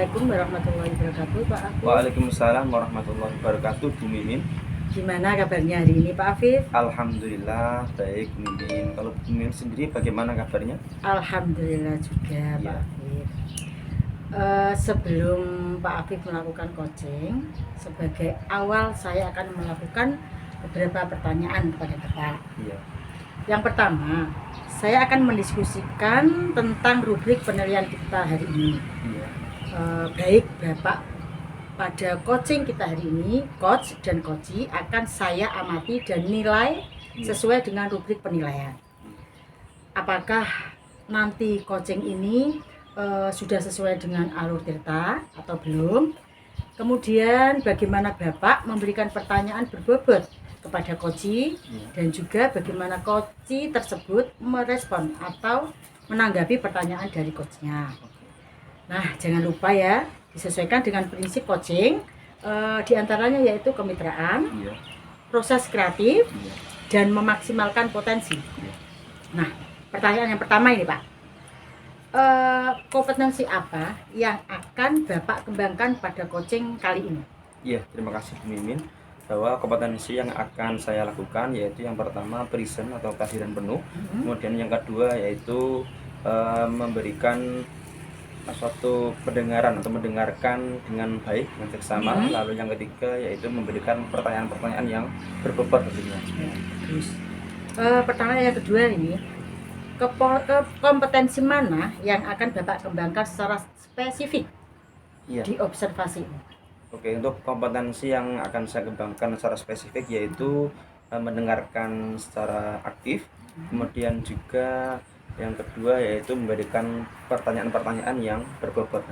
Assalamualaikum warahmatullahi wabarakatuh, Pak Afif. Waalaikumsalam warahmatullahi wabarakatuh, Bu Mimin. Gimana kabarnya hari ini, Pak Afif? Alhamdulillah baik, Bu Mimin. Kalau Bu Mimin sendiri bagaimana kabarnya? Alhamdulillah juga, Pak Ya. Afif. Sebelum Pak Afif melakukan coaching, sebagai awal saya akan melakukan beberapa pertanyaan kepada Bapak. Iya. Yang pertama, saya akan mendiskusikan tentang rubrik penilaian kita hari ini. Iya. Baik Bapak, pada coaching kita hari ini, coach dan coachee akan saya amati dan nilai sesuai dengan rubrik penilaian. Apakah nanti coaching ini sudah sesuai dengan alur tirta atau belum? Kemudian bagaimana Bapak memberikan pertanyaan berbobot kepada coachee dan juga bagaimana coachee tersebut merespon atau menanggapi pertanyaan dari coachnya. Nah, jangan lupa ya, disesuaikan dengan prinsip coaching, diantaranya yaitu kemitraan, Iya. proses kreatif, Iya. dan memaksimalkan potensi. Iya. Nah, pertanyaan yang pertama ini Pak, kompetensi apa yang akan Bapak kembangkan pada coaching kali ini? Iya, terima kasih Bu Mimin. Bahwa kompetensi yang akan saya lakukan yaitu yang pertama present atau kehadiran penuh. Kemudian yang kedua yaitu memberikan suatu pendengaran atau mendengarkan dengan baik, dengan seksama. Lalu yang ketiga yaitu memberikan pertanyaan-pertanyaan yang berbobot tentunya. Terus pertanyaan yang kedua ini, kompetensi mana yang akan Bapak kembangkan secara spesifik Iya. di observasi ini? Oke, untuk kompetensi yang akan saya kembangkan secara spesifik yaitu mendengarkan secara aktif. Kemudian juga yang kedua yaitu memberikan pertanyaan-pertanyaan yang berbobot.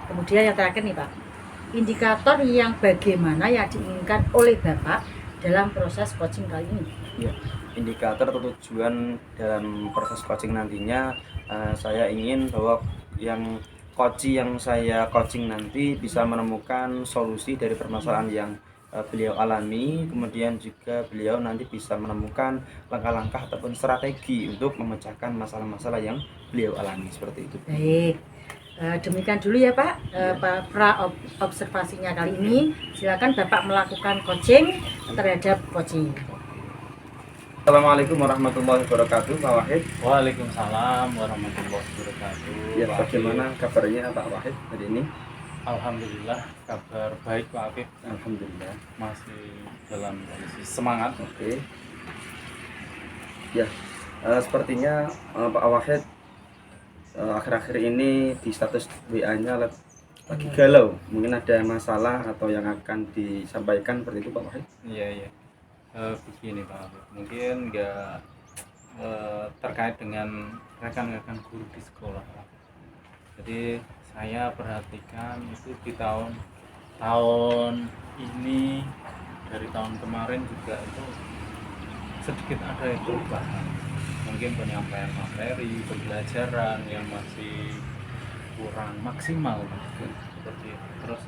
Kemudian yang terakhir nih Pak, indikator yang bagaimana yang diinginkan oleh Bapak dalam proses coaching kali ini? Ya, indikator atau tujuan dalam proses coaching nantinya saya ingin bahwa yang coaching yang saya coaching nanti bisa menemukan solusi dari permasalahan yang beliau alami, kemudian juga beliau nanti bisa menemukan langkah-langkah ataupun strategi untuk memecahkan masalah-masalah yang beliau alami, seperti itu. Baik, demikian dulu ya Pak, observasinya kali ini. Silakan Bapak melakukan coaching terhadap coaching. Assalamualaikum warahmatullahi wabarakatuh, Pak Wahid. Waalaikumsalam warahmatullahi wabarakatuh. Ya, Pak Afif. bagaimana kabarnya Pak Wahid hari ini? Alhamdulillah kabar baik Pak Afif, Alhamdulillah. masih dalam kondisi semangat. Oke. Ya, sepertinya Pak Wahid akhir-akhir ini di status WA-nya lagi galau. Mungkin ada masalah atau yang akan disampaikan seperti itu Pak Wahid? Iya. Begini Pak Afif, mungkin nggak terkait dengan rekan-rekan guru di sekolah Pak. Jadi saya perhatikan itu di tahun ini, dari tahun kemarin juga itu sedikit ada perubahan. Mungkin penyampaian materi pembelajaran yang masih kurang maksimal seperti itu. Terus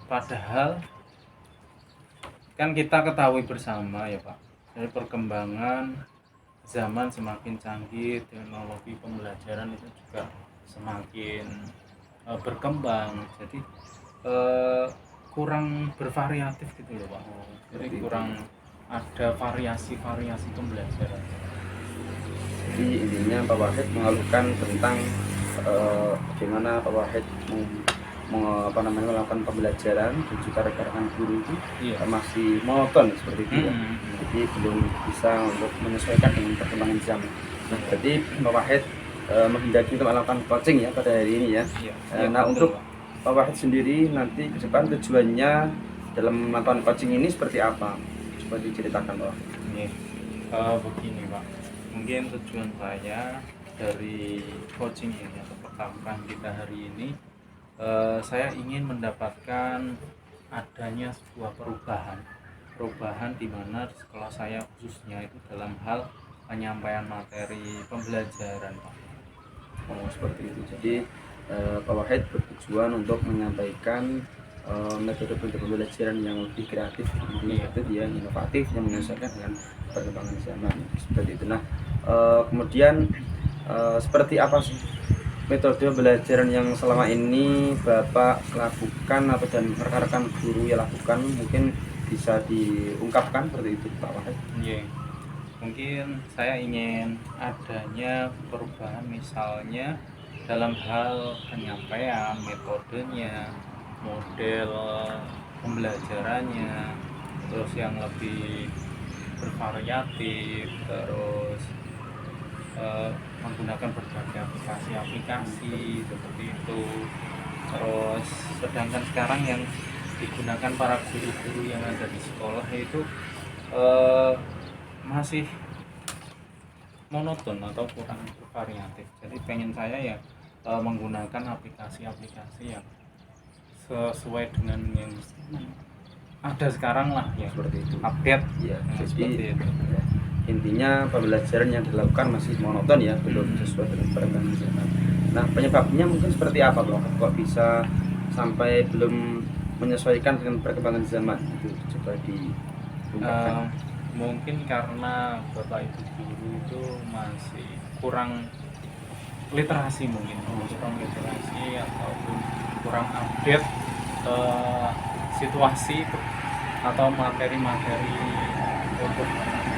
padahal kan kita ketahui bersama ya Pak, dari perkembangan zaman semakin canggih, teknologi pembelajaran itu juga semakin berkembang, jadi kurang bervariatif gitu loh Pak. Jadi kurang ada variasi pembelajaran. Jadi intinya Pak Wahid mengeluhkan tentang bagaimana Pak Wahid melakukan pembelajaran dan juga rekan-rekan guru itu masih monoton seperti itu ya. Jadi belum bisa untuk menyesuaikan dengan perkembangan zaman. Nah, jadi Pak Wahid menghendaki untuk melakukan coaching ya pada hari ini ya. Nah, untuk Pak Wahid sendiri nanti ke depan tujuannya dalam melakukan coaching ini seperti apa? Coba diceritakan Pak Wahid. Begini Pak, mungkin tujuan saya dari coaching ini atau pertemuan kita hari ini, saya ingin mendapatkan adanya sebuah perubahan di mana di sekolah saya khususnya itu dalam hal penyampaian materi pembelajaran Pak. Oh, seperti itu. Jadi Pak Wahid bertujuan untuk menyampaikan metode pembelajaran yang lebih kreatif, itu dia inovatif yang menyesuaikan dengan perkembangan zaman seperti itu. Nah, kemudian seperti apa sih metode pembelajaran yang selama ini Bapak lakukan atau dan rekan-rekan guru yang lakukan mungkin bisa diungkapkan seperti itu Pak Wahid? Iya. Mungkin saya ingin adanya perubahan misalnya dalam hal penyampaian, metodenya, model pembelajarannya, terus yang lebih bervariatif, terus menggunakan berbagai aplikasi seperti itu. Terus sedangkan sekarang yang digunakan para guru-guru yang ada di sekolah itu masih monoton atau kurang bervariatif. Jadi pengen saya ya menggunakan aplikasi-aplikasi yang sesuai dengan yang ada sekarang lah ya, Seperti itu. update Ya, seperti jadi itu. ya, intinya pembelajaran yang dilakukan masih monoton ya, belum sesuai dengan perkembangan zaman. Nah, penyebabnya mungkin seperti apa Pak? Kok bisa sampai belum menyesuaikan dengan perkembangan zaman? Itu coba diungkapkan. Mungkin karena bapak ibu guru itu masih kurang literasi, mungkin kurang literasi ataupun kurang update situasi atau materi-materi untuk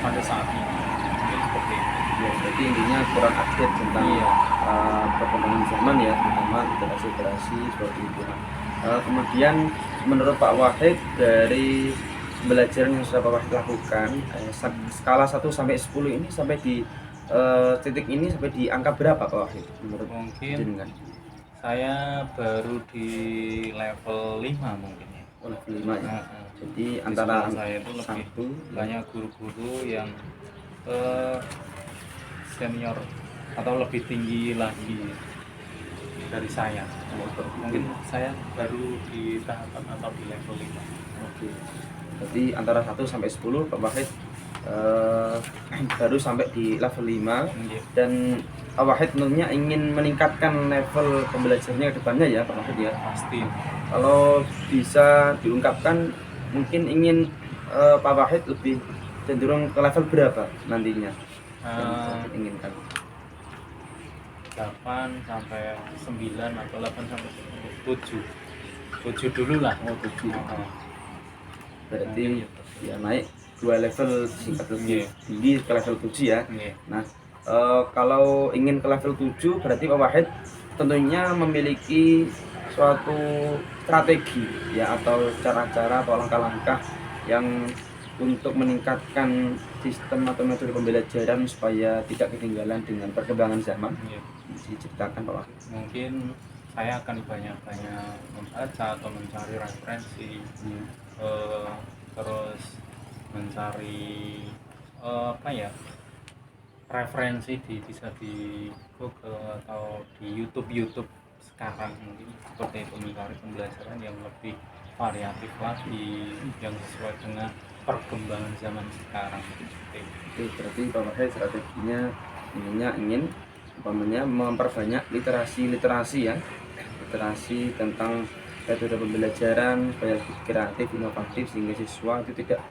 pada saat ini, mungkin seperti itu. Ya, berarti intinya kurang update tentang Iya. perkembangan zaman ya, terutama literasi seperti itu. Kemudian menurut Pak Wahid dari pembelajaran yang sudah Pak Wahid lakukan, skala 1 sampai 10 ini sampai di titik ini sampai di angka berapa Pak Wahid menurut Mungkin jenengan? saya baru di level 5 mungkin ya. Oh, level 5 ya. Jadi Di antara sekolah saya itu lebih satu banyak guru-guru yang senior atau lebih tinggi lagi dari saya. Mungkin saya baru di tahapan atau di level 5. Oke. Berarti antara 1 sampai 10 Pak Wahid baru sampai di level 5 Iya. dan Pak Wahid tentunya ingin meningkatkan level pembelajarannya ke depannya ya Pak Wahid ya. Pasti. Kalau bisa diungkapkan mungkin ingin Pak Wahid lebih cenderung ke level berapa nantinya yang Pak Wahid inginkan? 8 sampai 9 atau 8 sampai 7. 7 dulu lah. Oh, 7. Oh, Berarti ya naik 2 level singkat lebih Iya. tinggi ke level 7 ya. iya. Nah, kalau ingin ke level 7 berarti Pak Wahid tentunya memiliki suatu strategi ya atau cara-cara atau langkah-langkah yang untuk meningkatkan sistem atau metode pembelajaran supaya tidak ketinggalan dengan perkembangan zaman. Iya. Bisa diceritakan Pak Wahid? Mungkin saya akan banyak-banyak membaca atau mencari referensi, terus mencari apa ya, referensi bisa di Google atau di YouTube sekarang, mungkin seperti itu, mencari pembelajaran yang lebih variatif lagi yang sesuai dengan perkembangan zaman sekarang. Oke, berarti Pak Wahid strateginya ingin memperbanyak literasi ya, literasi tentang metode pembelajaran supaya lebih kreatif, inovatif sehingga siswa itu tidak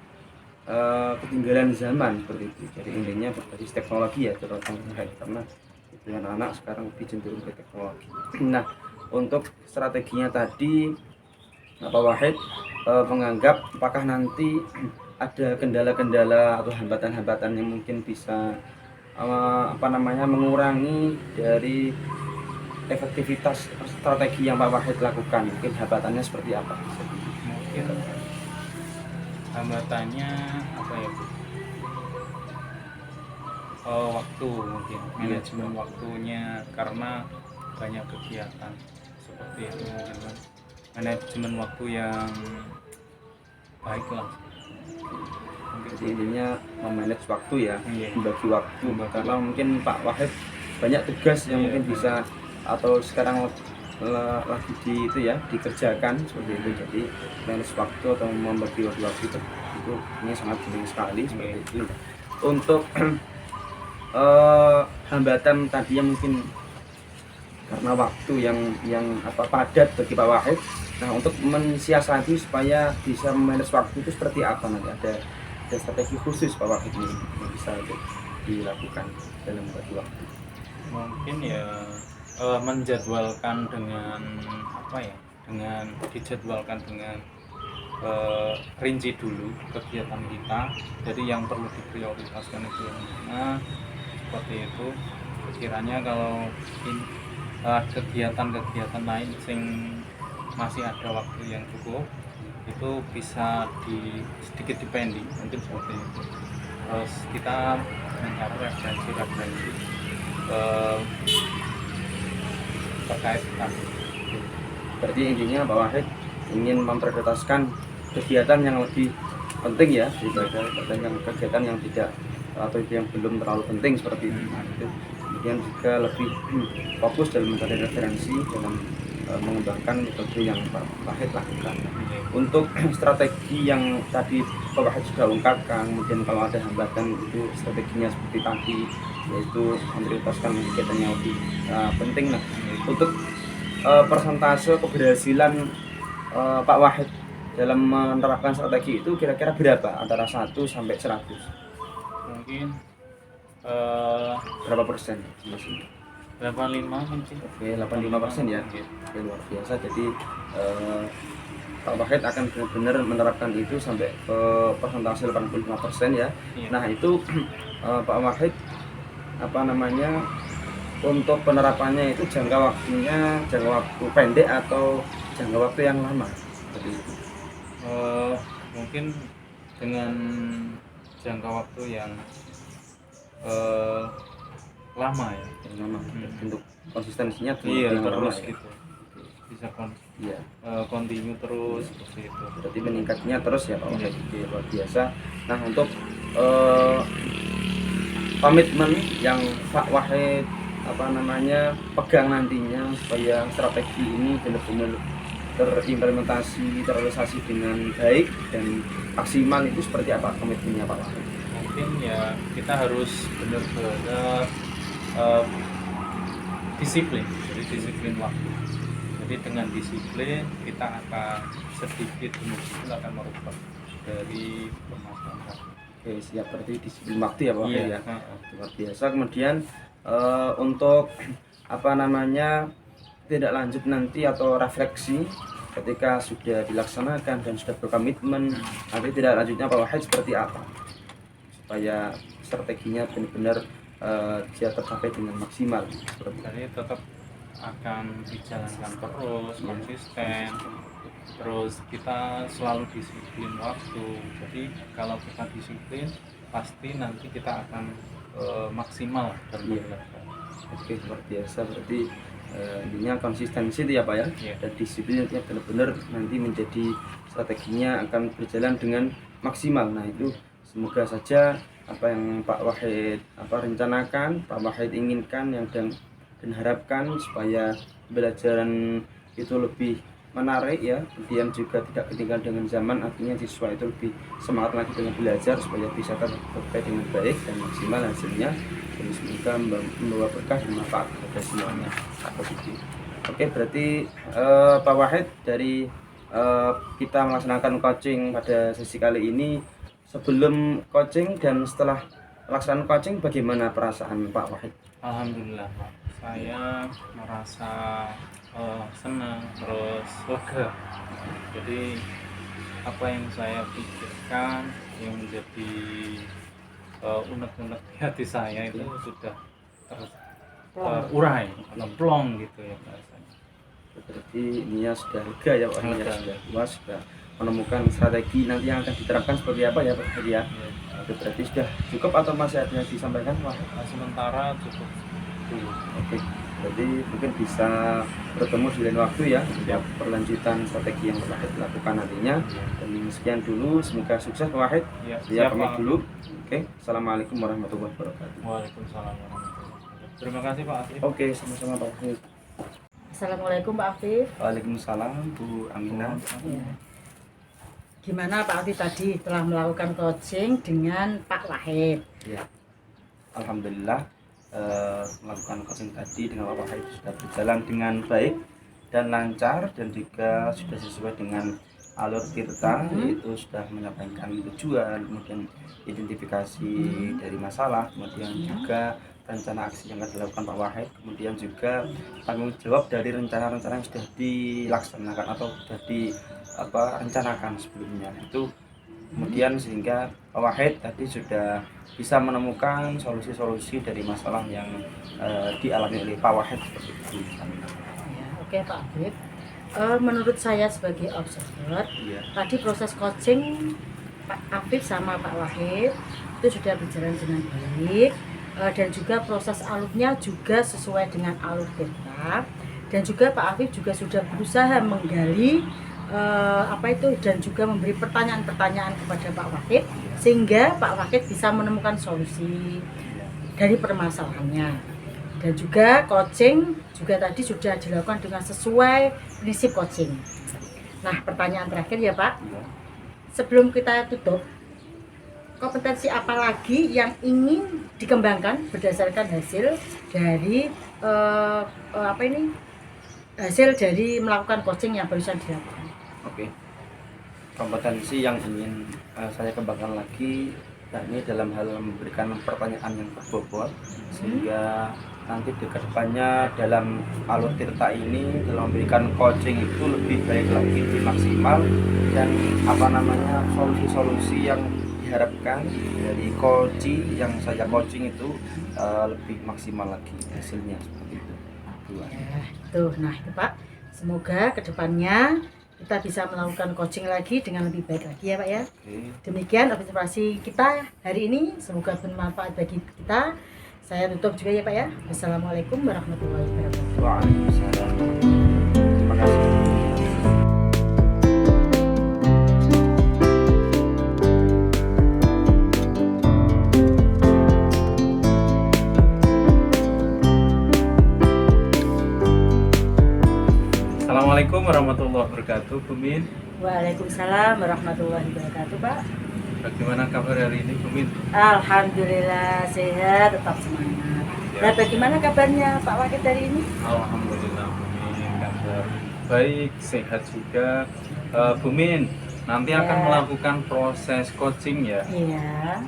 ketinggalan zaman seperti itu. Jadi intinya berbasis teknologi ya terutama karena itu anak-anak sekarang lebih cenderung ke teknologi. Nah, untuk strateginya tadi Pak Wahid menganggap apakah nanti ada kendala-kendala atau hambatan-hambatan yang mungkin bisa mengurangi dari efektivitas strategi yang Pak Wahid lakukan. Mungkin hambatannya seperti apa? Mungkin hambatannya apa ya, Bu? Waktu, mungkin manajemen waktunya, karena banyak kegiatan seperti itu, mungkin kan manajemen waktu yang baik lah. Jadi intinya memanage waktu ya, Iya. membagi waktu. Membagi Karena mungkin Pak Wahid banyak tugas yang Iya. mungkin bisa atau sekarang lagi dikerjakan seperti itu. Jadi manage waktu atau membagi waktu itu ini sangat penting sekali seperti itu. Untuk hambatan tadi yang mungkin karena waktu yang padat bagi Pak Wahid. Nah, untuk mensiasati supaya bisa memanage waktu itu seperti apa nanti? Ada strategi khusus Pak Wahid ini yang bisa dilakukan dalam membagi waktu? Mungkin ya menjadwalkan dengan apa ya, dengan dijadwalkan dengan rinci dulu kegiatan kita. Jadi yang perlu diprioritaskan itu yang mana, seperti itu. Sekiranya kalau kegiatan-kegiatan lain sing masih ada waktu yang cukup, itu bisa sedikit dipending, mungkin seperti itu. Terus kita mencari referensi eh, terkait tadi. Berarti intinya Pak Wahid ingin memprioritaskan kegiatan yang lebih penting ya daripada kegiatan yang tidak atau yang belum terlalu penting seperti itu. Nah, itu kemudian juga lebih fokus dalam mencari referensi dalam mengembangkan metode yang Pak Wahid lakukan. Untuk strategi yang tadi Pak Wahid sudah ungkapkan, kemudian kalau ada hambatan itu strateginya seperti tadi, yaitu memprioritaskan kegiatan yang lebih penting. Nah, untuk persentase keberhasilan Pak Wahid dalam menerapkan strategi itu kira-kira berapa antara 1 sampai 100? Mungkin Berapa persen? 85 mungkin. Oke, 85% ya. Oke, luar biasa. Jadi Pak Wahid akan benar-benar menerapkan itu sampai ke persentase 85% ya. Iya. Nah, itu Pak Wahid apa namanya, untuk penerapannya itu jangka waktu pendek atau jangka waktu yang lama seperti itu? Mungkin dengan jangka waktu yang lama ya. Yang lama. Untuk konsistensinya Iya, yang lama terus ya. gitu. Bisa Iya. continue terus seperti itu. Berarti meningkatnya terus ya Pak Wahid. Iya. Oke, luar biasa. Nah, untuk komitmen yang Pak Wahid pegang nantinya supaya strategi ini benar-benar terimplementasi, terrealisasi dengan baik dan maksimal, itu seperti apa komitmennya Pak Wahid? Mungkin ya kita harus benar-benar disiplin, jadi disiplin waktu. Jadi dengan disiplin kita akan sedikit demi sedikit akan merubah dari permasalahan. Oke, siap. Berarti disiplin waktu ya Pak Wahid Iya. ya. Luar biasa. Kemudian untuk tidak lanjut nanti atau refleksi ketika sudah dilaksanakan dan sudah berkomitmen, nanti tidak lanjutnya Pak Wahid seperti apa supaya strateginya benar-benar bisa tercapai dengan maksimal seperti itu. Jadi tetap akan dijalankan terus, konsisten, terus kita selalu disiplin waktu. Jadi kalau kita disiplin, pasti nanti kita akan maksimal dan Iya. benar. Oke, luar biasa. Berarti intinya konsistensi itu ya Pak ya. Iya. Dan disiplin itu benar-benar nanti menjadi strateginya akan berjalan dengan maksimal. Nah, itu semoga saja apa yang Pak Wahid rencanakan, Pak Wahid inginkan, yang dan harapkan supaya pembelajaran itu lebih menarik ya, kemudian juga tidak ketinggalan dengan zaman, artinya siswa itu lebih semangat lagi dengan belajar supaya bisa tercapai dengan baik dan maksimal hasilnya, dan semoga membawa berkah dan manfaat kepada semuanya. Oke, berarti Pak Wahid, dari kita melaksanakan coaching pada sesi kali ini, sebelum coaching dan setelah pelaksanaan coaching, bagaimana perasaan Pak Wahid? Alhamdulillah Pak, saya merasa senang, terus lega. Jadi apa yang saya pikirkan, yang menjadi unek-unek di hati saya itu sudah terurai atau plong gitu ya bahasanya. Berarti ininya sudah lega ya Pak, ya, Lega. sudah puas, sudah menemukan strategi nanti yang akan diterapkan seperti apa ya Pak ya. Oke, berarti sudah cukup atau masih ada yang disampaikan Pak? Sementara cukup dulu. Oke, berarti mungkin bisa bertemu di lain waktu ya untuk perlanjutan strategi yang Pak Wahid lakukan nantinya. Dan sekian dulu, semoga sukses Pak Wahid. Ya, Saya siap, pamit Pak. dulu. Oke, assalamualaikum warahmatullahi wabarakatuh. Waalaikumsalam warahmatullahi wabarakatuh. Terima kasih Pak Afif. Oke, sama-sama Pak Wahid. Assalamualaikum Pak Afif. Waalaikumsalam Bu Aminah. Ya. Gimana Pak Afif tadi telah melakukan coaching dengan Pak Wahid? Ya, alhamdulillah melakukan coaching tadi dengan Pak Wahid sudah berjalan dengan baik dan lancar, dan juga sudah sesuai dengan alur Tirta, yaitu sudah menyampaikan tujuan, kemudian identifikasi dari masalah, kemudian juga rencana aksi yang akan dilakukan Pak Wahid, kemudian juga tanggung jawab dari rencana-rencana yang sudah dilaksanakan atau sudah rencanakan sebelumnya itu. Kemudian sehingga Pak Wahid tadi sudah bisa menemukan solusi-solusi dari masalah yang dialami oleh Pak Wahid seperti itu. Ya, oke Pak Afif. Menurut saya sebagai observer, Iya. tadi proses coaching Pak Afif sama Pak Wahid itu sudah berjalan dengan baik, dan juga proses alurnya juga sesuai dengan alur kita, dan juga Pak Afif juga sudah berusaha menggali dan juga memberi pertanyaan-pertanyaan kepada Pak Wahid sehingga Pak Wahid bisa menemukan solusi dari permasalahannya. Dan juga coaching juga tadi sudah dilakukan dengan sesuai prinsip coaching. Nah, pertanyaan terakhir ya Pak, sebelum kita tutup, kompetensi apa lagi yang ingin dikembangkan berdasarkan hasil dari hasil dari melakukan coaching yang barusan dilakukan? Oke. Kompetensi yang ingin saya kembangkan lagi yakni dalam hal memberikan pertanyaan yang berbobot, sehingga nanti di kedepannya dalam alur tirta ini dalam memberikan coaching itu lebih baik lagi, lebih maksimal, dan solusi-solusi yang diharapkan dari coaching yang saya coaching itu lebih maksimal lagi hasilnya seperti itu. Nah itu Pak, semoga kedepannya kita bisa melakukan coaching lagi dengan lebih baik lagi ya Pak ya. Demikian observasi kita hari ini, semoga bermanfaat bagi kita. Saya tutup juga ya Pak ya. Assalamualaikum warahmatullahi wabarakatuh. Waalaikumsalam. Terima kasih. Assalamualaikum warahmatullahi wabarakatuh, Bu Min. Waalaikumsalam warahmatullahi wabarakatuh Pak. Bagaimana kabar hari ini, Bu Min? Alhamdulillah sehat, tetap semangat. Nah, bagaimana kabarnya Pak Wahid hari ini? Alhamdulillah, Bu Min, kabar baik, sehat juga. Bu Min, nanti akan melakukan proses coaching ya? Iya.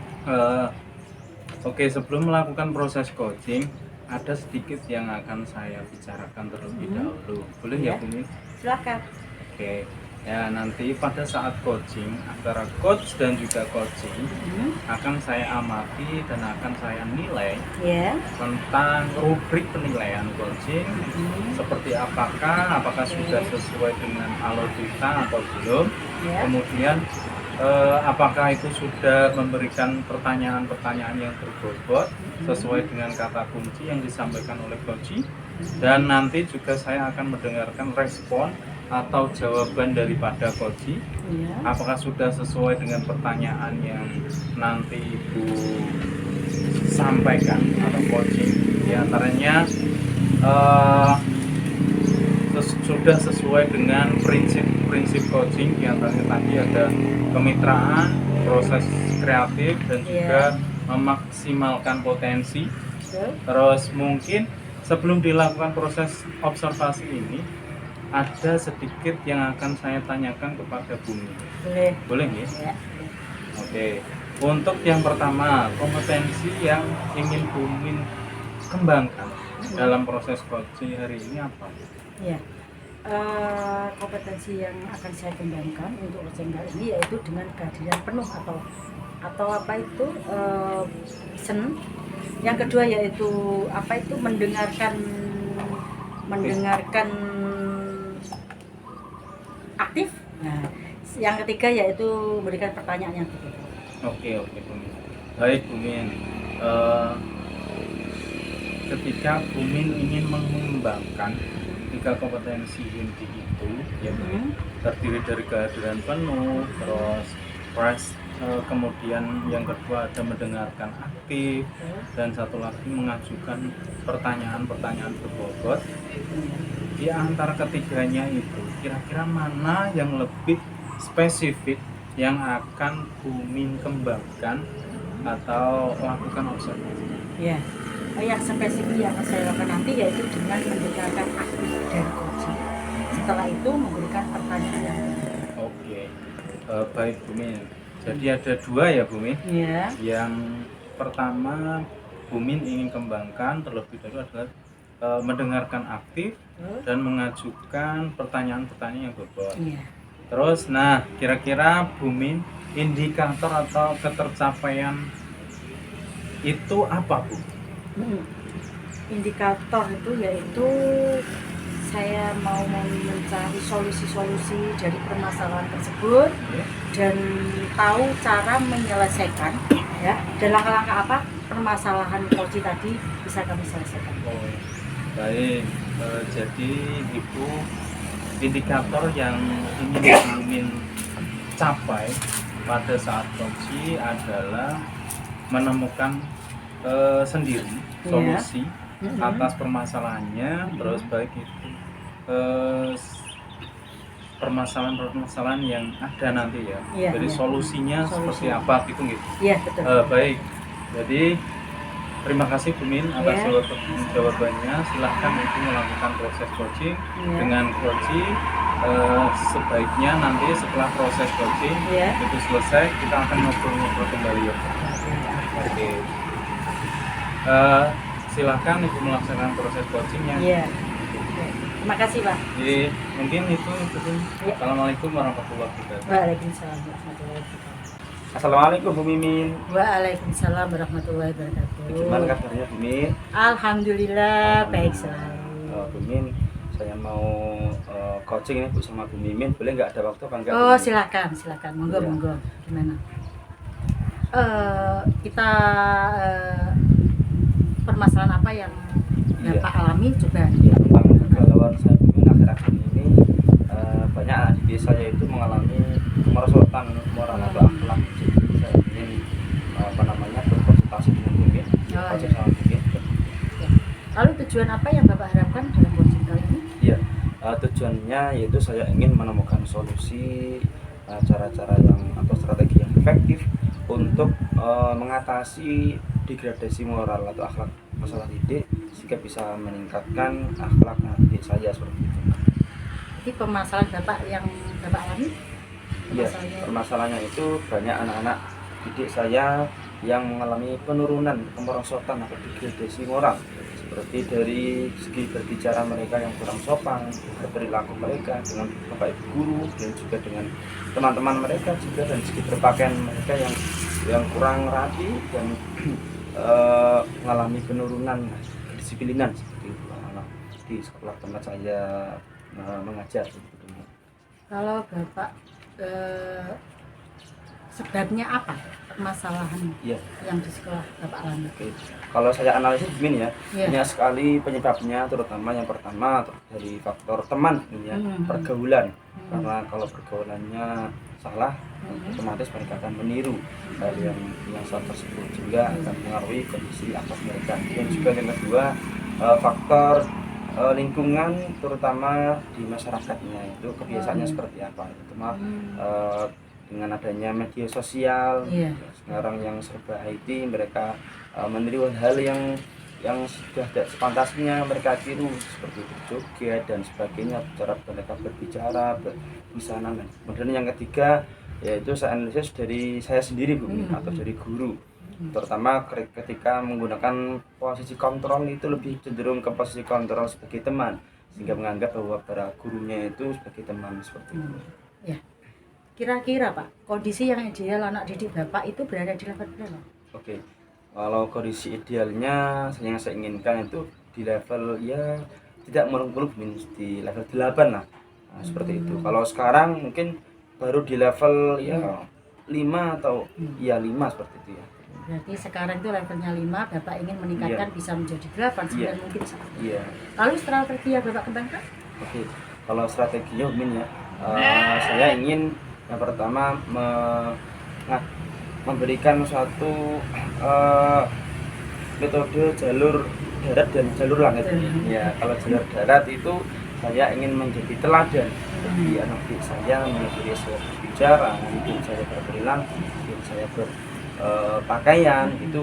Oke, sebelum melakukan proses coaching, ada sedikit yang akan saya bicarakan terlebih dahulu. Boleh ya, Bu Min? Silakan. Oke. Ya, nanti pada saat coaching antara coach dan juga coaching akan saya amati dan akan saya nilai tentang rubrik penilaian coaching, seperti apakah sudah sesuai dengan alur kita atau belum, kemudian apakah itu sudah memberikan pertanyaan-pertanyaan yang berbobot sesuai dengan kata kunci yang disampaikan oleh coach, dan nanti juga saya akan mendengarkan respon atau jawaban daripada coach, apakah sudah sesuai dengan pertanyaan yang nanti Ibu sampaikan atau coaching. Di antaranya sudah sesuai dengan prinsip coaching. Di antaranya tadi ada kemitraan, proses kreatif, dan juga memaksimalkan potensi. Terus mungkin sebelum dilakukan proses observasi ini, ada sedikit yang akan saya tanyakan kepada Bumi. Boleh ya? Oke. Untuk yang pertama, kompetensi yang ingin Bumi kembangkan dalam proses coaching hari ini apa? Ya, kompetensi yang akan saya kembangkan untuk coaching kali ini yaitu dengan kehadiran penuh atau sen. Yang kedua yaitu mendengarkan aktif. Nah, yang ketiga yaitu memberikan pertanyaan yang betul. Oke, Bumi. Baik, Bumi. Ketika Bumi ingin mengembangkan tiga kompetensi inti itu, terdiri dari kehadiran penuh, terus kemudian yang kedua ada mendengarkan aktif, dan satu lagi mengajukan pertanyaan-pertanyaan berbobot. Di antara ketiganya itu, kira-kira mana yang lebih spesifik yang akan Bumi kembangkan atau lakukan observasi? Ya, yang spesifik yang akan saya lakukan nanti yaitu dengan mendengarkan aktif dari coaching. Setelah itu memberikan pertanyaan yang benar. Oke, baik Bumi. Jadi ada dua ya Bumi. Iya. Yang pertama Bumin ingin kembangkan terlebih dahulu adalah mendengarkan aktif dan mengajukan pertanyaan-pertanyaan yang bobot. Iya. Terus, nah kira-kira Bumin indikator atau ketercapaian itu apa, Bu? Indikator itu yaitu saya mau mencari solusi-solusi dari permasalahan tersebut dan tahu cara menyelesaikan ya, dan langkah-langkah apa permasalahan coaching tadi bisa kami selesaikan. Oh, baik. Jadi Ibu, indikator yang ingin Bumin capai pada saat coaching adalah menemukan sendiri solusi atas permasalahannya, terus baik itu permasalahan-permasalahan yang ada nanti ya. Jadi solusinya seperti apa gitu. Iya, betul. Baik. Jadi terima kasih Bumin atas jawabannya. Silahkan Ibu melakukan proses coaching. Dengan coaching sebaiknya nanti setelah proses coaching itu selesai, kita akan ngobrol-ngobrol kembali ya. Oke. Silahkan Ibu melaksanakan proses coachingnya. Iya. Terima kasih, Pak. Jadi mungkin itu. Assalamualaikum warahmatullahi wabarakatuh. Waalaikumsalam warahmatullahi wabarakatuh. Assalamualaikum Bu Mimin. Waalaikumsalam warahmatullahi wabarakatuh. Gimana kabarnya Bu Mimin? Alhamdulillah baik selalu. Bu Mimin, saya mau coaching nih Bu sama Bu Mimin. Boleh nggak, ada waktu apa enggak? Oh, silakan. Monggo, Ya. monggo. Gimana? Kita permasalahan apa yang Bapak alami coba? Ya, tentang kegalauan saya Bu Mimin akhir-akhir ini, banyak anak didik saya itu mengalami kemerosotan moral atau akhlak. Jadi saya ingin berkonsultasi dengan Bu Mimin, coaching sama Bu Mimin. Ya. Lalu tujuan apa yang Bapak harapkan dalam coaching kali ini? Iya, tujuannya yaitu saya ingin menemukan solusi, cara-cara yang atau strategi yang efektif untuk mengatasi degradasi moral atau akhlak masalah didik sehingga bisa meningkatkan akhlak didik saya seperti itu. Jadi permasalahan Bapak yang Bapak alami? Iya, permasalahannya itu banyak anak-anak didik saya yang mengalami penurunan kemerosotan atau degradasi moral, seperti dari segi berbicara mereka yang kurang sopan, berperilaku mereka dengan bapak ibu guru dan juga dengan teman-teman mereka juga, dan segi berpakaian mereka yang kurang rapi dan mengalami penurunan kedisiplinan seperti itu di sekolah tempat saya mengajar seperti itu. Kalau Bapak sebabnya apa permasalahan yang di sekolah Bapak alami? Oke. Kalau saya analisis begini ya, banyak sekali penyebabnya, terutama yang pertama dari faktor teman, ya, pergaulan. Karena kalau pergaulannya salah, otomatis mereka akan meniru hal yang salah tersebut, juga akan mengaruhi kondisi akhlak mereka. Dan juga yang kedua, faktor lingkungan, terutama di masyarakatnya, itu kebiasaannya seperti apa. Itu dengan adanya media sosial sekarang yang serba IT, mereka meniru hal yang sudah tidak sepantasnya mereka tiru, seperti berjoget dan sebagainya, cara mereka berbicara, berbusana. Kemudian yang ketiga yaitu saya analisis dari saya sendiri Bu, atau dari guru, terutama ketika menggunakan posisi kontrol, itu lebih cenderung ke posisi kontrol sebagai teman, sehingga menganggap bahwa para gurunya itu sebagai teman seperti itu. Ya. Kira-kira Pak, kondisi yang ideal anak didik Bapak itu berada di level berapa? Oke, kalau kondisi idealnya yang saya inginkan itu di level ya tidak muluk-muluk, di level 8 lah, seperti itu. Kalau sekarang mungkin baru di level ya 5 atau ya 5 seperti itu ya. Berarti sekarang itu levelnya 5, Bapak ingin meningkatkan bisa menjadi 8, 9 mungkin saat. Lalu strategi yang Bapak kembangkan? Oke, kalau strateginya mungkin ya, saya ingin yang pertama memberikan suatu metode jalur darat dan jalur langit. Ya, kalau jalur darat itu saya ingin menjadi teladan bagi anak didik saya, mengikuti saya berbicara, mengikuti saya berperilaku, mengikuti saya berpakaian, itu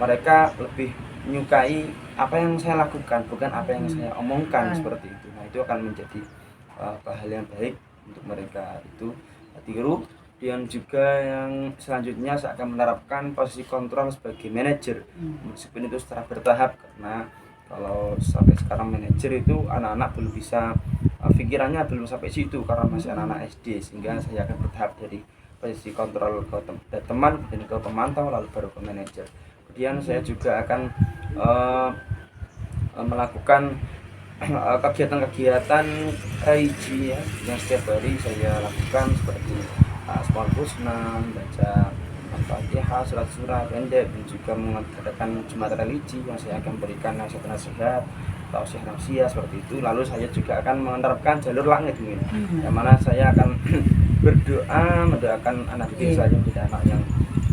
mereka lebih menyukai apa yang saya lakukan, bukan apa yang saya omongkan, seperti itu. Nah, itu akan menjadi hal yang baik untuk mereka itu tiru. Kemudian juga yang selanjutnya saya akan menerapkan posisi kontrol sebagai manajer, meskipun itu secara bertahap, karena kalau sampai sekarang manajer itu anak-anak belum bisa, pikirannya belum sampai situ karena masih anak-anak SD, sehingga saya akan bertahap dari posisi kontrol ke teman, kemudian ke pemantau, lalu baru ke manajer. Kemudian saya juga akan melakukan kegiatan-kegiatan kaiji ya, yang setiap hari saya lakukan, seperti Asmaul Husna, baca Al-Fatihah, surat-surat pendek, dan juga mengadakan Jumat religi yang saya akan berikan nasihat-nasihat atau nasihat seperti itu. Lalu saya juga akan menerapkan jalur langit ini, yang mana saya akan berdoa mendoakan anak didik saya menjadi anak yang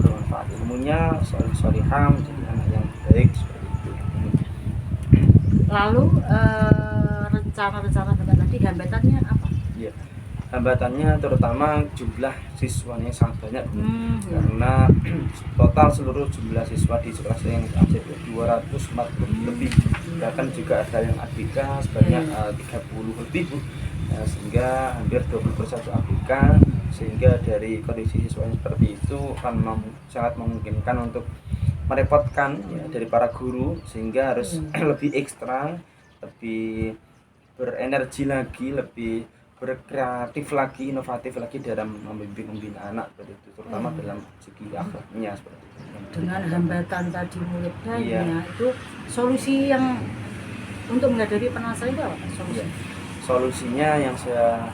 bermanfaat ilmunya, solihah, menjadi anak yang baik seperti itu. Lalu rencana-rencana Bapak tadi hambatannya apa? Ya, hambatannya terutama jumlah siswanya sangat banyak, karena total seluruh jumlah siswa di sekolah saya yang ada 240 lebih, bahkan juga ada yang ABK sebanyak 30 lebih Bu. Nah, sehingga hampir 20% ABK, sehingga dari kondisi siswanya seperti itu akan sangat memungkinkan untuk merepotkan ya, dari para guru, sehingga harus lebih ekstra, lebih berenergi lagi, lebih berkreatif lagi, inovatif lagi dalam membina anak seperti itu, terutama dalam segi akhlaknya seperti itu. Dengan hambatan tadi murid banyak, itu solusi yang untuk menghadapi penalasan itu apa? Solusinya yang saya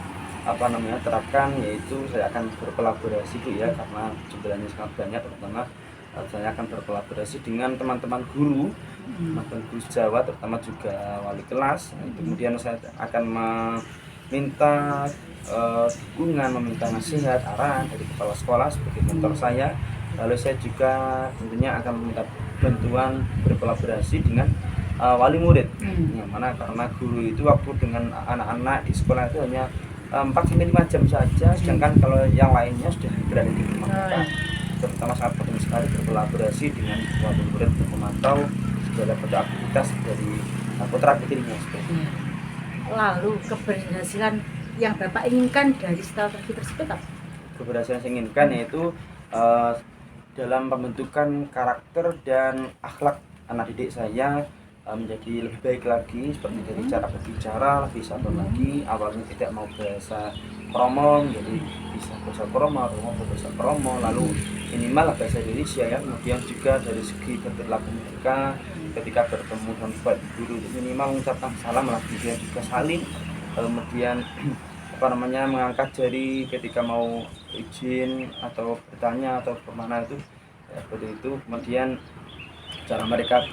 terapkan, yaitu saya akan berkolaborasi Bu ya, karena jumlahnya sangat banyak, terutama saya akan berkolaborasi dengan teman-teman guru, teman-teman guru Jawa, terutama juga wali kelas. Kemudian saya akan meminta dukungan, meminta nasihat, arahan dari kepala sekolah sebagai mentor saya. Lalu saya juga tentunya akan meminta bantuan berkolaborasi dengan wali murid, yang mana karena guru itu waktu dengan anak-anak di sekolah itu hanya 4-5 jam saja, sedangkan kalau yang lainnya sudah berada di rumah mereka. Terutama sangat penting sekali berkolaborasi dengan wali murid untuk memantau segala bentuk aktivitas dari putra putrinya seperti itu. Lalu keberhasilan yang Bapak inginkan dari strategi tersebut apa? Keberhasilan yang saya inginkan yaitu dalam pembentukan karakter dan akhlak anak didik saya menjadi lebih baik lagi, seperti dari cara berbicara lebih sabar lagi. Awalnya tidak mau bahasa kromo, jadi bisa bahasa kromo, bahasa kromo, lalu minimal bahasa Indonesia ya. Kemudian juga dari segi berlaku mereka ketika bertemu dengan baik guru, minimal mengucapkan salam, kemudian juga saling, kemudian mengangkat jari ketika mau izin atau bertanya atau kemana itu ya, seperti itu. Kemudian cara mereka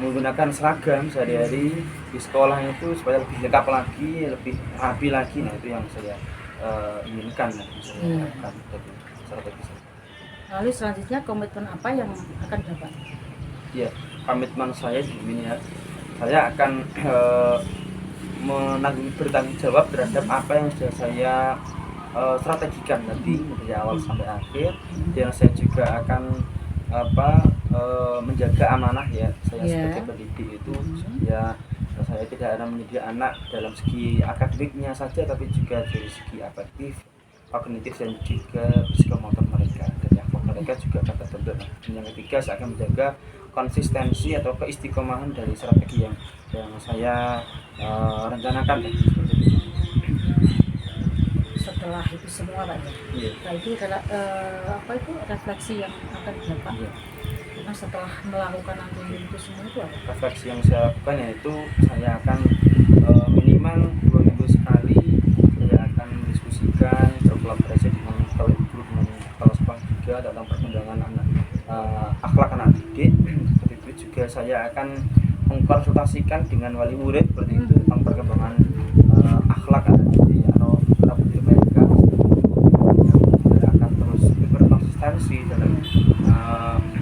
menggunakan seragam sehari-hari di sekolah itu supaya lebih lengkap lagi, lebih rapi lagi. Nah itu yang saya inginkan, saya lakukan dari strategi saya. Lalu selanjutnya komitmen apa yang akan dapat? Ya, komitmen saya di sini ya, saya akan bertanggung jawab terhadap apa yang sudah saya strategikan tadi dari awal sampai akhir. Dan saya juga akan menjaga amanah ya saya sebagai pendidik itu, ya saya tidak hanya mendidik anak dalam segi akademiknya saja, tapi juga dari segi afektif, kognitif, dan juga psikomotor mereka, dan akhlak mereka juga akan terbentuk. Dan yang ketiga, saya akan menjaga konsistensi atau keistiqomahan dari strategi yang saya rencanakan. Setelah itu semua Pak ya, nah, itu adalah refleksi yang akan Bapak karena setelah melakukan itu semua itu apa? Refleksi yang saya lakukan yaitu saya akan minimal 2 minggu sekali saya akan mendiskusikan, berkolaborasi dengan kepala ibu, dengan kepala sekolah juga dalam perkembangan akhlak anak didik. Seperti itu juga saya akan mengkonsultasikan dengan wali murid seperti itu tentang perkembangan akhlak anak didik atau putra putri mereka. Saya akan terus berkonsistensi dalam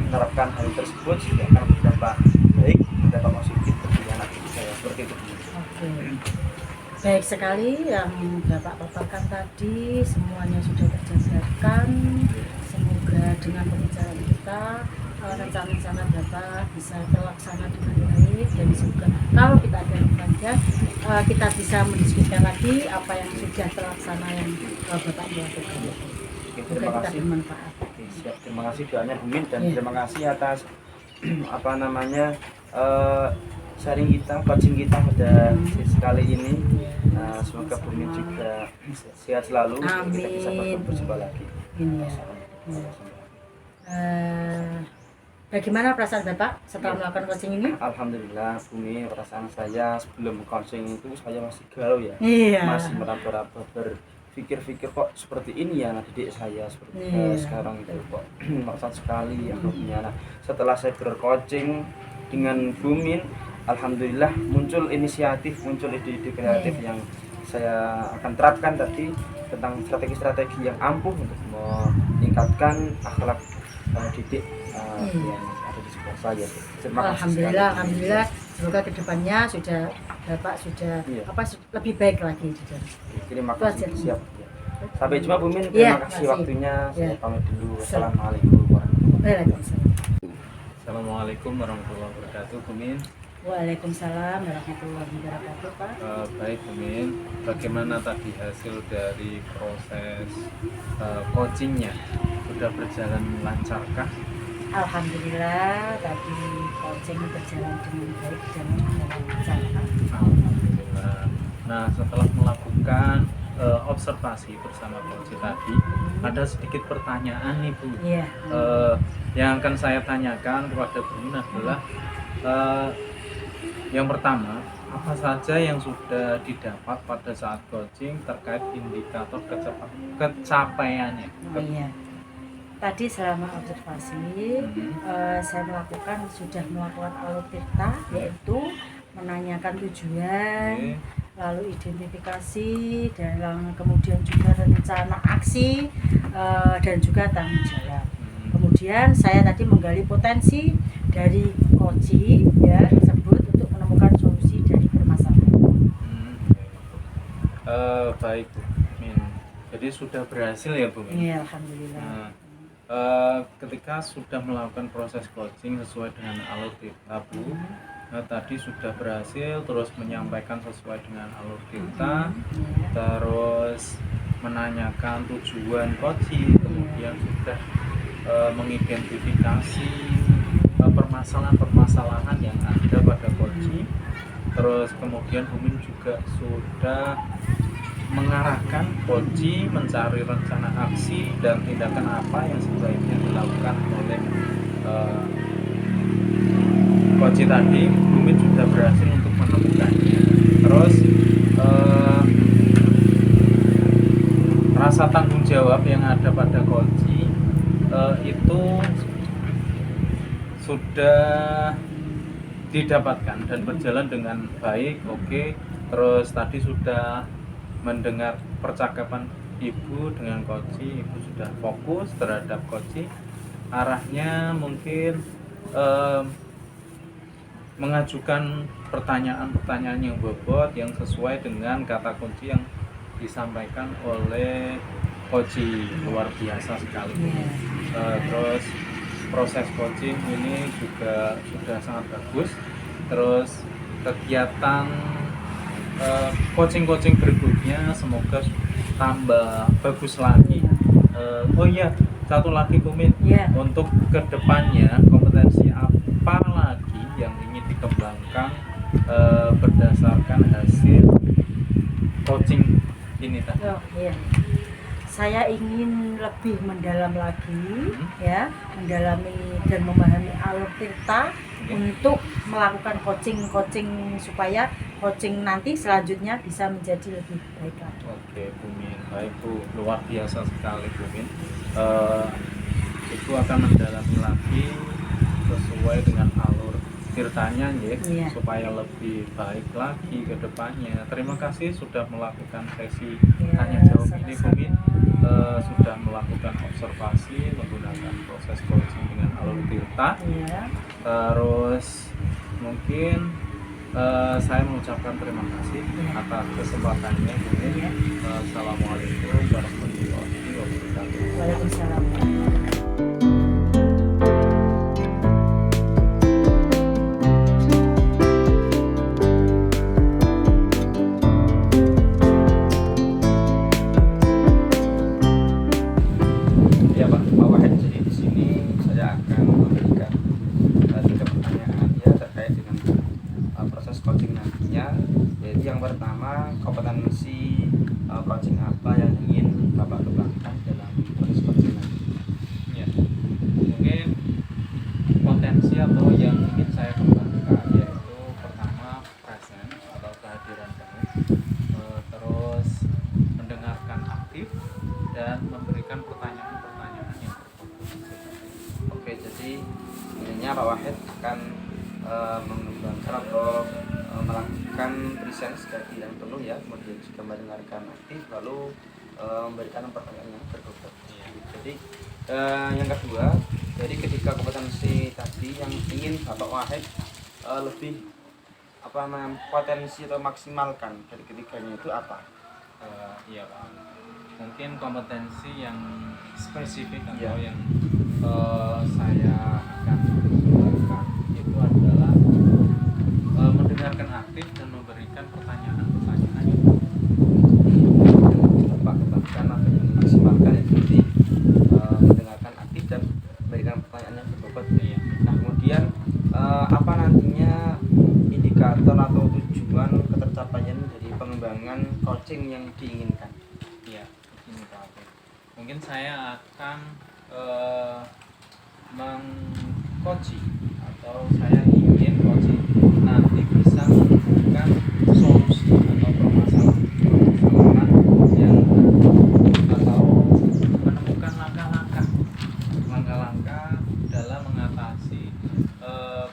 menerapkan hal tersebut sehingga akan berdampak baik, berdampak positif bagi anak didik saya seperti itu. Oke. Baik sekali yang Bapak paparkan tadi, semuanya sudah terjabarkan. Semoga dengan pembicaraan kita rencana-rencana Bapak bisa terlaksana dengan baik, dan juga kalau kita ada rencana kita bisa mendiskusikan lagi apa yang sudah terlaksana yang Bapak lakukan. Oke, Semoga terima kita kasih. bermanfaat. Oke, siap. Terima kasih doanya Bu Min dan Iya. terima kasih atas apa namanya sharing kita, coaching kita pada sesi kali ini. Semoga Bu Min juga sehat selalu. Kita bisa Amin. berjumpa lagi. Ini ya. Bagaimana perasaan Bapak setelah melakukan coaching ini? Alhamdulillah Bu Min, perasaan saya sebelum coaching itu saya masih galau ya. Iya. Masih meraba-raba berpikir-pikir kok seperti ini ya anak didik saya seperti Iya. sekarang itu kok merasa sekali akhirnya. Nah, setelah saya bercoaching dengan Bu Min, alhamdulillah muncul inisiatif, muncul ide-ide kreatif yang saya akan terapkan tadi tentang strategi-strategi yang ampuh untuk meningkatkan akhlak didik yang ada di sekolah saya. Terima kasih Alhamdulillah, sekali. alhamdulillah. Semoga kedepannya sudah Bapak sudah Iya. lebih baik lagi. Terima Itu aja. kasih. Siap. Sampai jumpa Bu Min. Iya, Terima kasih makasih. waktunya. Saya Iya. pamit dulu. Assalamualaikum warahmatullahi Waalaikumsalam. Assalamualaikum warahmatullahi wabarakatuh, Bu Min. Waalaikumsalam warahmatullahi wabarakatuh, Pak. Baik, Bu Min. Bagaimana tadi hasil dari proses coachingnya? Sudah berjalan lancarkah? Alhamdulillah tadi coaching berjalan dengan baik dan dengan lancar, Pak. Alhamdulillah. Nah, setelah melakukan observasi bersama coach tadi, ada sedikit pertanyaan nih, Bu. Iya. Yang akan saya tanyakan kepada Bu Min adalah yang pertama, apa saja yang sudah didapat pada saat coaching terkait indikator kecapaiannya? Oh iya. Tadi selama observasi saya sudah melakukan alur tirta, yaitu menanyakan tujuan, Oke. lalu identifikasi, dan kemudian juga rencana aksi dan juga tanggung jawab. Kemudian saya tadi menggali potensi dari coach ya tersebut untuk menemukan solusi dari permasalahan. Baik, Bu Min. Jadi sudah berhasil ya, Bu Min? Iya, alhamdulillah. Nah, ketika sudah melakukan proses coaching sesuai dengan alur tirta, Bu, tadi sudah berhasil terus menyampaikan sesuai dengan alur tirta, terus menanyakan tujuan coaching, kemudian sudah mengidentifikasi permasalahan-permasalahan yang ada pada coaching, terus kemudian Bu Min juga sudah mengarahkan coaching mencari rencana aksi dan tindakan apa yang sebaiknya dilakukan oleh coaching tadi. Bu Min sudah berhasil untuk menemukannya. Terus rasa tanggung jawab yang ada pada coaching itu sudah didapatkan dan berjalan dengan baik. Oke. Terus tadi sudah mendengar percakapan Ibu dengan coaching, Ibu sudah fokus terhadap coaching. Arahnya mungkin mengajukan pertanyaan-pertanyaan yang bobot yang sesuai dengan kata kunci yang disampaikan oleh coaching. Luar biasa sekali. Terus proses coaching ini juga sudah sangat bagus. Terus kegiatan coaching berikutnya semoga tambah bagus lagi. Oh iya, satu lagi Bu Min, untuk kedepannya kompetensi apa lagi yang ingin dikembangkan berdasarkan hasil coaching ini tadi? Oh, iya. Saya ingin lebih mendalam lagi, ya, mendalami dan memahami alur tirta untuk melakukan coaching supaya coaching nanti selanjutnya bisa menjadi lebih baik lagi. Oke, Bu Min, baik Bu, luar biasa sekali Bu Min. Ibu akan mendalami lagi sesuai dengan alur tirtanya ya, supaya lebih baik lagi ke depannya. Terima kasih sudah melakukan sesi tanya jawab ini Bu Min. Sudah melakukan observasi menggunakan proses coaching dengan alur tirta. Terus mungkin saya mengucapkan terima kasih atas kesempatannya Bu Min. Assalamualaikum warahmatullahi wabarakatuh. Waalaikumsalam. strateginya, yaitu yang pertama kompetensi coaching apa yang ingin Bapak kembangkan dalam proses coaching nanti. Ya, mungkin potensi atau yang ingin saya kembangkan yaitu pertama present atau kehadiran penuh, terus mendengarkan aktif dan memberikan pertanyaan-pertanyaan yang berfokus. Oke, jadi intinya Pak Wahid akan mengembangkan atau melakukan presence kehadiran penuh ya, kemudian juga mendengarkan aktif, lalu memberikan pertanyaan yang berbobot. Jadi yang kedua, jadi ketika kompetensi tadi yang ingin Bapak Wahid lebih apa namanya potensi atau maksimalkan dari ketiganya itu apa? Iya Pak, mungkin kompetensi yang spesifik atau Iya. yang saya akan kembangkan itu adalah mendengarkan aktif dan memberikan pertanyaan-pertanyaan yang Bapak kembangkan atau yang maksimalkan ya, jadi mendengarkan aktif dan memberikan pertanyaan yang berbobot. iya. Nah, kemudian apa nantinya indikator atau tujuan ketercapaian dari pengembangan coaching yang diinginkan? Iya, ini Pak Afif. Mungkin saya akan mengcoaching atau saya ingin coaching nanti bisa menemukan solusi atau permasalahan yang atau menemukan langkah-langkah dalam mengatasi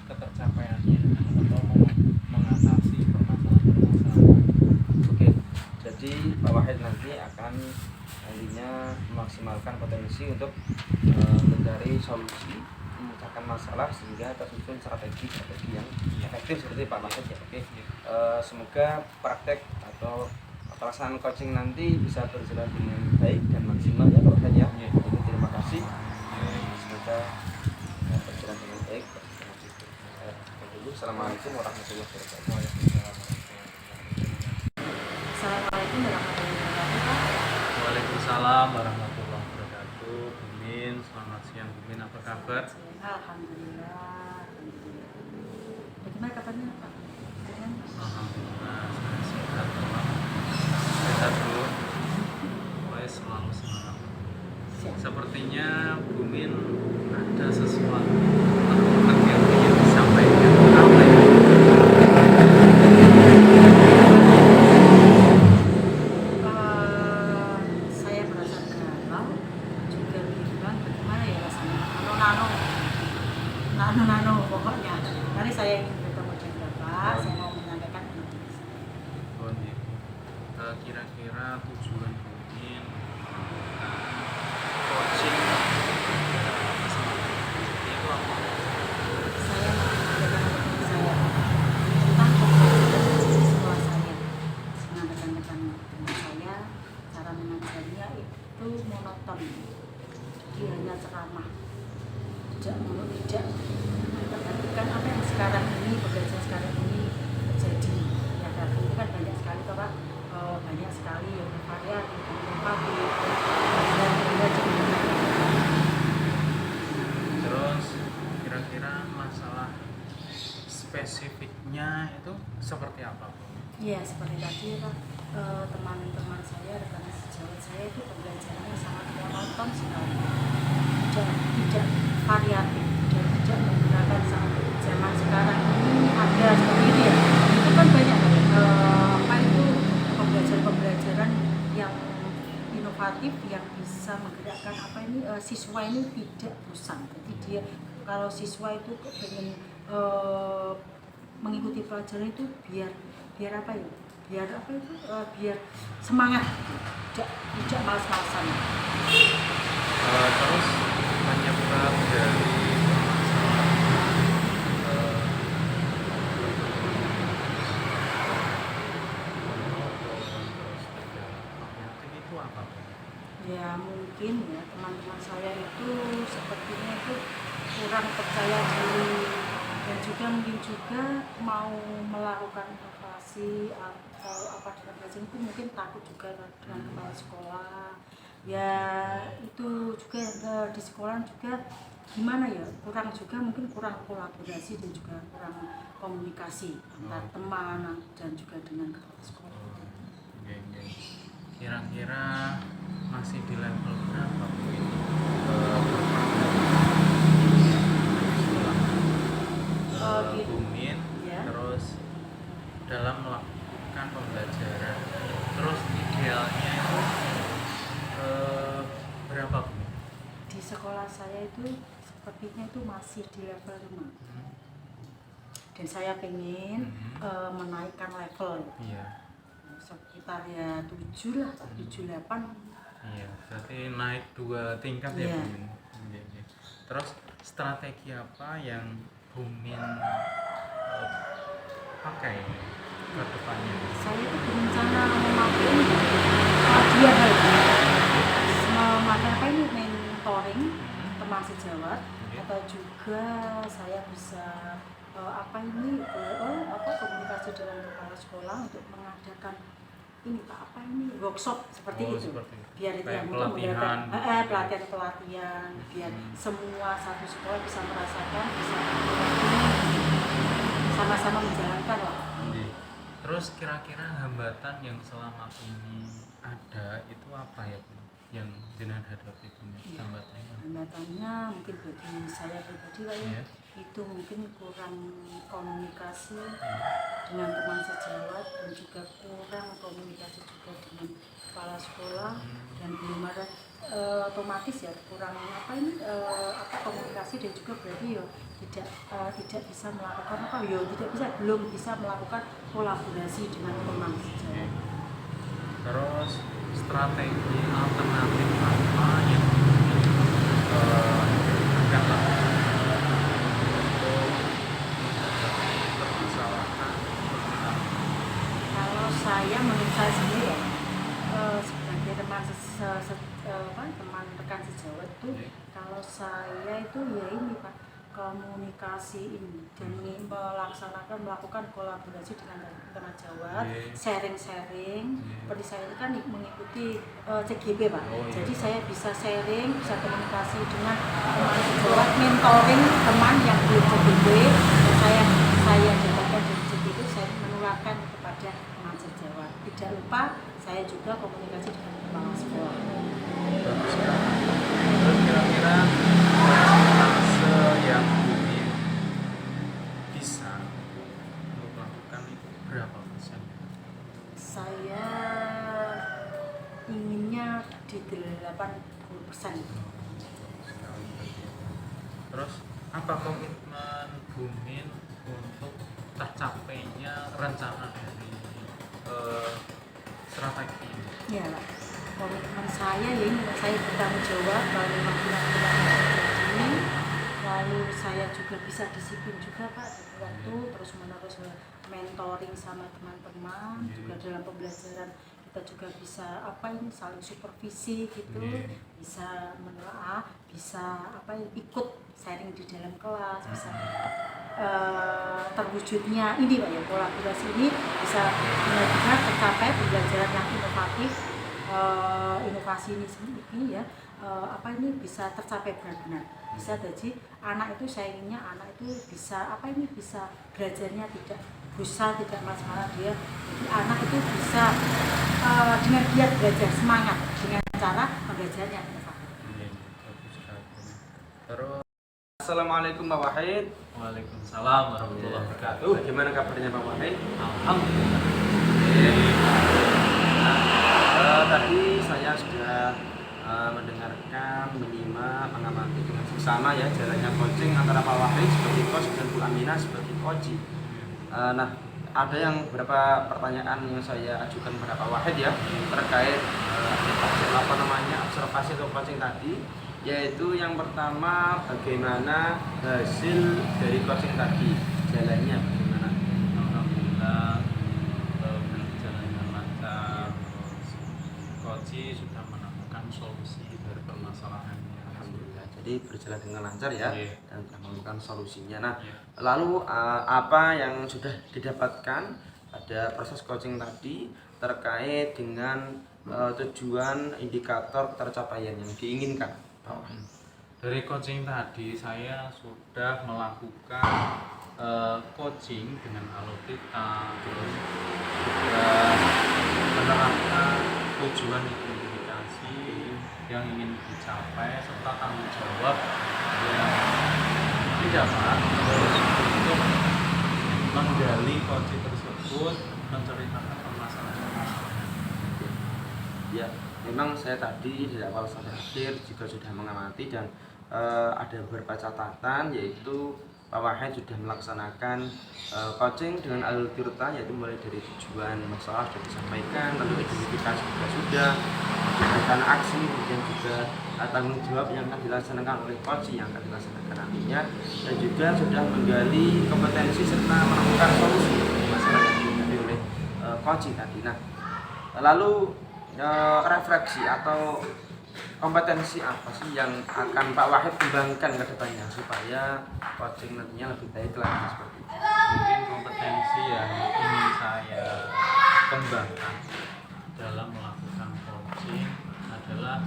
ketercapaiannya atau mengatasi permasalahan-permasalahan. Oke, jadi Pak Wahid nanti akan nantinya memaksimalkan potensi untuk mencari solusi, memecahkan masalah sehingga tersusun strategi yang efektif seperti Pak Wahid ya. Oke, semoga praktek atau pelaksanaan coaching nanti bisa berjalan dengan baik dan maksimal ya Pak Wahid ya. Jadi terima kasih. Semoga berjalan dengan baik. Assalamualaikum warahmatullahi wabarakatuh. Assalamualaikum warahmatullahi wabarakatuh. Waalaikumsalam warahmatullahi wabarakatuh. Bumin, selamat siang Bumin, apa kabar? Alhamdulillah. Bagaimana kabarnya Pak? Alhamdulillah, saya sehat Pak. Sehat Bu. Pokoknya selalu semangat. Sepertinya Bumin ada sesuatu yang ingin disampaikan. Apa ya? Saya merasa galau, juga bimbang bagaimana ya rasanya. Nano pokoknya. Mari saya ingin bertemu dengan Bapak, saya mau menyampaikan informasi. Oh, iya. Kira-kira tujuan Bumin coaching itu apa? Saya mau menyampaikan saya tentang pembelajaran di sekolah saya. Menyampaikan teman saya, cara mengajarnya itu monoton. Dia hanya ceramah, tidak memperhatikan apa yang sekarang ini pembelajaran sekarang ini terjadi. Ya karena itu kan banyak sekali Bapak, banyak sekali yang bervariasi, Terus kira-kira masalah spesifiknya itu seperti apa? Iya seperti tadi Pak, teman-teman saya, rekan sejawat saya itu pembelajarannya sangat monoton sekali, tidak variatif dan tidak menggunakan zaman sekarang ini ada seperti ini ya. Itu kan banyak apa itu pembelajaran yang inovatif yang bisa menggerakkan apa ini siswa ini tidak bosan. Jadi dia kalau siswa itu pengen mengikuti pelajaran itu biar apa ya? Biar apa itu? Biar semangat, tidak malas-malasan. Terus penyebab dari itu apa? Ya mungkin ya teman-teman saya itu sepertinya itu kurang percaya diri dan juga mungkin juga mau melakukan inovasi atau apa dengan belajar itu mungkin takut juga dengan kepala sekolah. Ya itu juga di sekolah juga gimana ya, kurang juga, mungkin kurang kolaborasi dan juga kurang komunikasi antar teman dan juga dengan kepala sekolah. Oke, oke. Kira-kira masih di level berapa Bu ini? Gitu. Bumin, Ya. terus dalam melakukan pembelajaran, terus idealnya itu berapa Bu? Di sekolah saya itu sepertinya itu masih di level 5. Dan saya pengen menaikkan level. Iya. Sekitar ya 7 lah, 7, 8. Iya, berarti naik 2 tingkat ya Iya. Bumin. Iya. Terus strategi apa yang Bumin pakai ke depannya? Saya itu berencana memakai dia memakai apa ini, mentoring teman sejawat, atau juga saya bisa komunikasi dengan kepala sekolah untuk mengadakan ini Pak, workshop seperti itu. Seperti itu. Biar itu Kayak yang pelatihan gitu ya. pelatihan biar semua satu sekolah bisa merasakan, bisa sama-sama menjalankan lah. Terus kira-kira hambatan yang selama ini ada itu apa ya Bu? Yang jenengan hadapi Bu? Iya. Hambatannya? Hambatannya mungkin bagi saya pribadi Pak ya, Iya. itu mungkin kurang komunikasi dengan teman sejawat dan juga kurang komunikasi juga dengan kepala sekolah, dan belum ada otomatis ya kurang komunikasi, dan juga berarti ya tidak bisa melakukan belum bisa melakukan kolaborasi dengan teman sejawat. Terus strategi alternatif apa yang akan lakukan untuk permasalahan seperti apa? Kalau saya, menurut saya sendiri ya, sebagai teman rekan sejawat itu, kalau saya itu ya ini Pak, komunikasi ini dan melakukan kolaborasi dengan teman sejawat, sharing. Seperti saya ini kan mengikuti CGP Pak, jadi saya bisa sharing, bisa komunikasi dengan teman sejawat, mentoring teman yang belum CGP, dan saya dapatkan dari CGP, saya menularkan kepada teman sejawat. Tidak lupa saya juga komunikasi dengan kepala sekolah. Bagus sekali. Terus kira-kira persentase yang Bumin bisa untuk melakukan itu berapa persen? Saya inginnya di 80%. Terus apa komitmen Bumin untuk tercapainya rencana dari strategi ini? Ya, komitmen saya ya ini, saya bertanggung jawab kalau memang bulan-bulan ini, lalu saya juga bisa disiplin juga Pak dari waktu, terus menerus mentoring sama teman-teman, juga dalam pembelajaran kita juga bisa saling supervisi gitu, bisa menelaah, bisa ikut sharing di dalam kelas, bisa terwujudnya ini Pak ya, kolaborasi ini bisa benar-benar tercapai pembelajaran yang inovatif, inovasi ini ya, bisa tercapai benar-benar, bisa jadi anak itu, saya inginnya anak itu bisa bisa belajarnya tidak bosan, tidak malas-malas, dia jadi anak itu bisa dengan giat belajar, semangat dengan cara pembelajaran yang inovatif. Terus Assalamualaikum Pak Wahid. Waalaikumsalam warahmatullahi wabarakatuh. Bagaimana kabarnya Pak Wahid? Alhamdulillah. Tadi saya sudah mendengarkan, menyimak, mengamati dengan seksama ya jalannya coaching antara Pak Wahid sebagai coach dan Bu Aminah sebagai coach. Nah, ada yang beberapa pertanyaan yang saya ajukan kepada Pak Wahid ya terkait observasi atau coaching tadi, yaitu yang pertama bagaimana hasil dari coaching tadi, jalannya bagaimana? Alhamdulillah berjalan dengan lancar. Coach sudah menemukan solusi dari permasalahannya. Alhamdulillah. Jadi berjalan dengan lancar ya, dan telah menemukan solusinya. Nah, Iya. lalu apa yang sudah didapatkan pada proses coaching tadi terkait dengan tujuan indikator tercapaian yang diinginkan? Dari coaching tadi saya sudah melakukan coaching dengan algoritma, terus juga menerapkan tujuan identifikasi yang ingin dicapai serta tanggung jawab yang didapat, terus untuk menggali coaching tersebut, menceritakan permasalahan-permasalahan. Ya, memang saya tadi dari awal sampai akhir juga sudah mengamati dan ada beberapa catatan, yaitu Pak Wahid sudah melaksanakan coaching dengan alur tirta, yaitu mulai dari tujuan masalah sudah disampaikan, lalu identifikasi juga sudah, tindakan aksi, kemudian juga tanggung jawab yang akan dilaksanakan oleh coach yang akan dilaksanakan nantinya, dan juga sudah menggali kompetensi serta menemukan solusi masalah yang dihadapi oleh coaching tadi. Nah, lalu refleksi atau kompetensi apa sih yang akan Pak Wahid kembangkan ke depannya supaya coaching nantinya lebih baik lagi seperti itu? Mungkin kompetensi yang ingin saya kembangkan dalam melakukan coaching adalah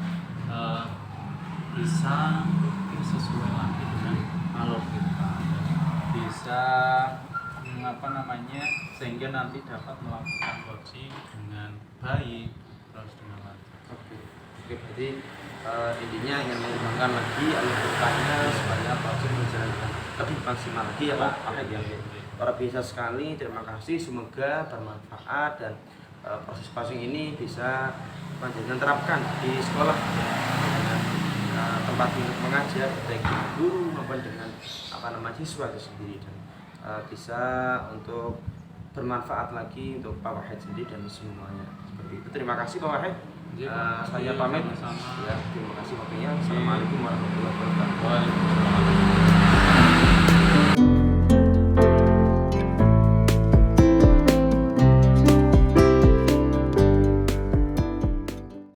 bisa mungkin sesuai lagi dengan alur kita, bisa sehingga nanti dapat melakukan coaching dengan baik, terus dengan lancar. Oke, berarti intinya ingin mengembangkan lagi alur bertanya supaya coaching berjalan dengan lebih maksimal lagi ya Pak Wahid ya. Luar biasa sekali, terima kasih, semoga bermanfaat dan proses coaching ini bisa panjenengan terapkan di sekolah dengan tempat untuk mengajar baik dengan guru maupun dengan siswa itu sendiri, dan bisa untuk bermanfaat lagi untuk Pak Wahid sendiri dan semuanya. Seperti itu. Terima kasih Pak Wahid. Saya pamit. Ya, terima kasih waktunya. Assalamualaikum warahmatullahi wabarakatuh. Waalaikumsalam.